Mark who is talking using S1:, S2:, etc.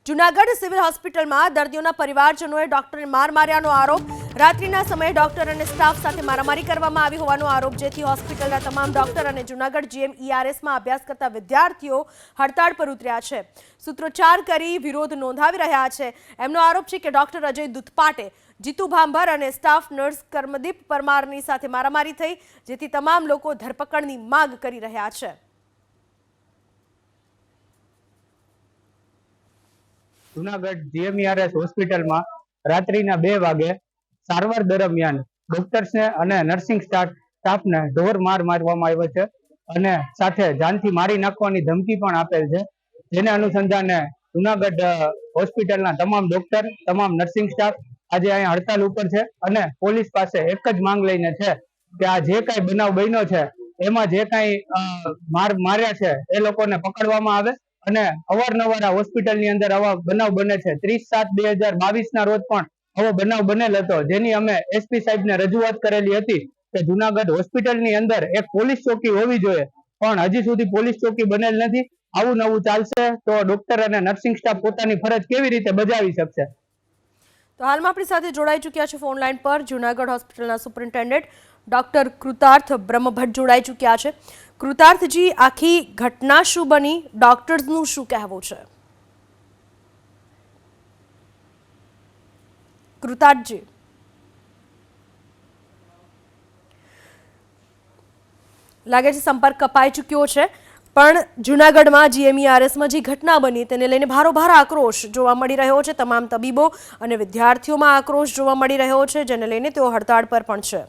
S1: Junagadh civil હોસ્પિટલમાં દર્દીઓના પરિવારજનોએ ડોક્ટરને માર માર્યાનો આરોપ। રાત્રિના સમયે ડોક્ટર અને સ્ટાફ સાથે મારામારી કરવામાં આવી હોવાનો આરોપ, જેથી હોસ્પિટલના તમામ ડોક્ટર અને જૂનાગઢ GMERSમાં અભ્યાસ કરતા વિદ્યાર્થીઓ હડતાળ પર ઉતર્યા છે। સૂત્રોચ્ચાર કરી વિરોધ નોંધાવી રહ્યા છે। એમનો આરોપ છે કે ડોક્ટર અજય દુધપાટે, જીતુ ભાંભર અને સ્ટાફ નર્સ કર્મદીપ પરમારની સાથે મારામારી થઈ, જેથી તમામ લોકો ધરપકડની માંગ કરી રહ્યા છે।
S2: જૂનાગઢ GMERS હોસ્પિટલમાં રાત્રિના 2 વાગે સારવાર દરમિયાન ડોક્ટર્સને અને નર્સિંગ સ્ટાફને ઢોર માર મારવામાં આવ્યો છે અને સાથે જાનથી મારી નાખવાની ધમકી પણ આપેલ છે। જેને અનુસંધાને જૂનાગઢ હોસ્પિટલના તમામ ડોક્ટર, તમામ નર્સિંગ સ્ટાફ આજે અહીંયા હડતાલ ઉપર છે અને પોલીસ પાસે એક જ માંગ લઈને છે કે આ જે કાંઈ બનાવ બન્યો છે એમાં જે કાંઈ માર્યા છે એ લોકોને પકડવામાં આવે અને અવારનવાર આ હોસ્પિટલની અંદર આવા બનાવ બને છે। 30/7/2022 ના રોજ પણ આવો બનાવ બનેલ હતો, જેની અમે SP સાહેબને રજૂઆત કરેલી હતી કે જૂનાગઢ હોસ્પિટલની અંદર એક પોલીસ ચોકી હોવી જોઈએ, પણ હજી સુધી પોલીસ ચોકી બનેલ નથી। આવું નવું ચાલશે તો ડોક્ટર અને નર્સિંગ સ્ટાફ પોતાની ફરજ કેવી રીતે બજાવી શકશે?
S1: તો હાલમાં આપણી સાથે જોડાઈ ચૂક્યા છે ફોન લાઈન પર જૂનાગઢ હોસ્પિટલના સુપરિન્ટેન્ડન્ટ ડોક્ટર કૃતાર્થ બ્રહ્મભટ્ટ જોડાઈ ચૂક્યા છે। કૃતાર્થજી, આખી ઘટના શું બની, ડોક્ટર્સનું શું કહેવું છે? કૃતાર્થજી, લાગે છે સંપર્ક કપાઈ ચૂક્યો છે, પણ જૂનાગઢમાં GMERSમાં જે ઘટના બની તેને લઈને ભારોભાર આક્રોશ જોવા મળી રહ્યો છે। તમામ તબીબો અને વિદ્યાર્થીઓમાં આક્રોશ જોવા મળી રહ્યો છે, જેને લઈને તેઓ હડતાળ પર પણ છે।